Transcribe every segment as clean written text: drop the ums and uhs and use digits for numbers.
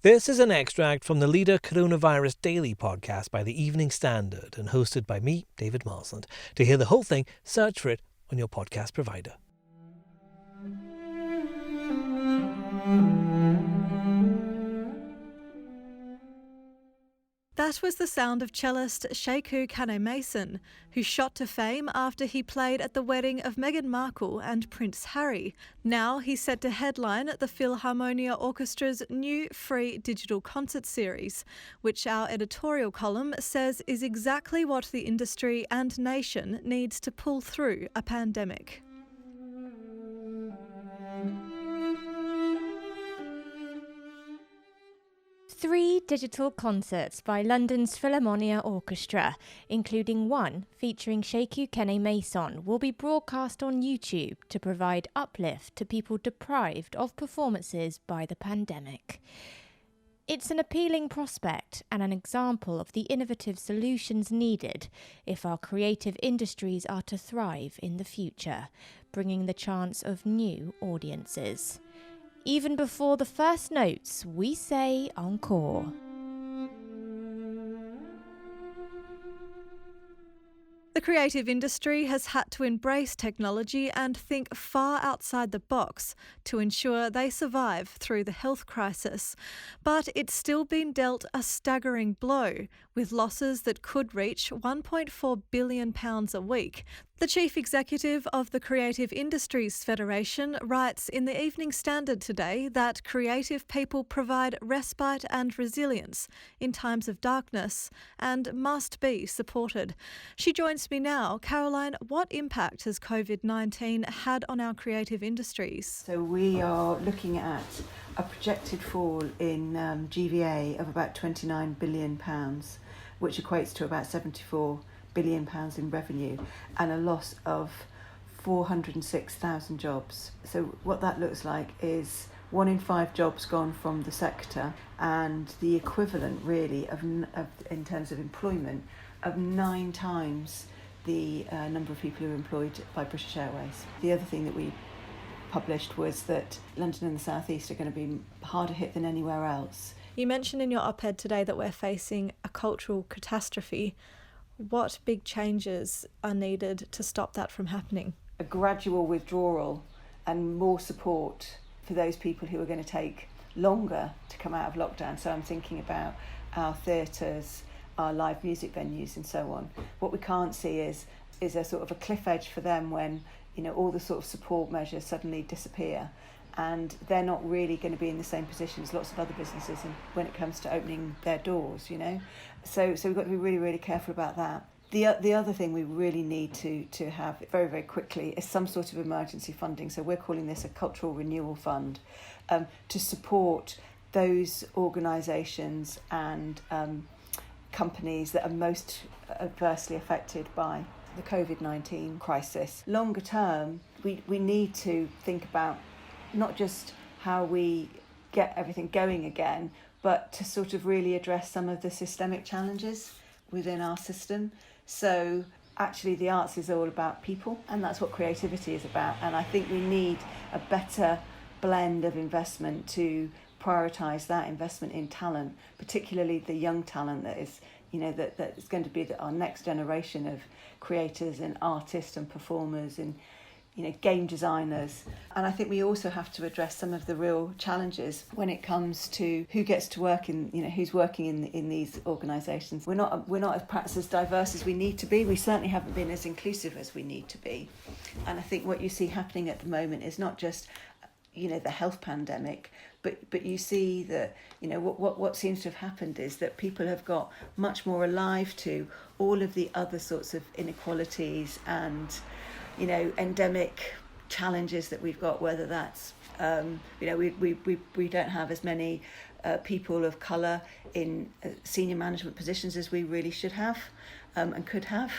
This is an extract from the Leader Coronavirus Daily podcast by the Evening Standard and hosted by me, David Marsland. To hear the whole thing, search for it on your podcast provider. That was the sound of cellist Sekou Kane-Mason, who shot to fame after he played at the wedding of Meghan Markle and Prince Harry. Now he's set to headline the Philharmonia Orchestra's new free digital concert series, which our editorial column says is exactly what the industry and nation needs to pull through a pandemic. Three digital concerts by London's Philharmonia Orchestra, including one featuring Sekou Kane-Mason, will be broadcast on YouTube to provide uplift to people deprived of performances by the pandemic. It's an appealing prospect and an example of the innovative solutions needed if our creative industries are to thrive in the future, bringing the chance of new audiences. Even before the first notes, we say encore. The creative industry has had to embrace technology and think far outside the box to ensure they survive through the health crisis. But it's still been dealt a staggering blow, with losses that could reach £1.4 billion a week. The chief executive of the Creative Industries Federation writes in the Evening Standard today that creative people provide respite and resilience in times of darkness and must be supported. She joins me now. Caroline, what impact has COVID-19 had on our creative industries? So we are looking at a projected fall in GVA of about £29 billion, which equates to about £74 billion in revenue, and a loss of 406,000 jobs. So what that looks like is 1 in 5 jobs gone from the sector, and the equivalent really of in terms of employment of 9 times the number of people who are employed by British Airways. The other thing that we published was that London and the South East are going to be harder hit than anywhere else. You mentioned in your op-ed today that we're facing a cultural catastrophe. What big changes are needed to stop that from happening? A gradual withdrawal and more support for those people who are going to take longer to come out of lockdown. So I'm thinking about our theatres, our live music venues and so on. What we can't see is a sort of a cliff edge for them when, you know, all the sort of support measures suddenly disappear, and they're not really going to be in the same position as lots of other businesses when it comes to opening their doors, you know. So we've got to be really, really careful about that. The other thing we really need to have very, very quickly is some sort of emergency funding. So we're calling this a cultural renewal fund, to support those organisations and companies that are most adversely affected by the COVID-19 crisis. Longer term, we need to think about not just how we get everything going again, but to sort of really address some of the systemic challenges within our system. So actually the arts is all about people, and that's what creativity is about. And I think we need a better blend of investment to prioritise that investment in talent, particularly the young talent that is, you know, that is going to be our next generation of creators and artists and performers and, you know, game designers. And I think we also have to address some of the real challenges when it comes to who gets to work in, you know, who's working in these organisations. We're not perhaps as diverse as we need to be. We certainly haven't been as inclusive as we need to be. And I think what you see happening at the moment is not just, you know, the health pandemic, but you see that, you know, what seems to have happened is that people have got much more alive to all of the other sorts of inequalities and, you know, endemic challenges that we've got, whether that's, you know, we don't have as many people of colour in senior management positions as we really should have and could have.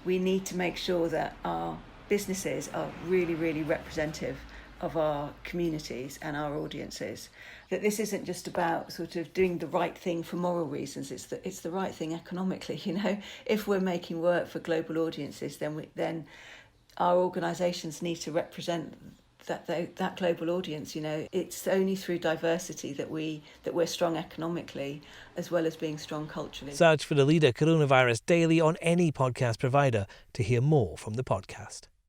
We need to make sure that our businesses are really, really representative of our communities and our audiences, that this isn't just about sort of doing the right thing for moral reasons, it's the right thing economically. You know, if we're making work for global audiences, then our organisations need to represent that global audience. It's only through diversity that we're strong economically as well as being strong culturally. Search for the Leader Coronavirus Daily on any podcast provider to hear more from the podcast.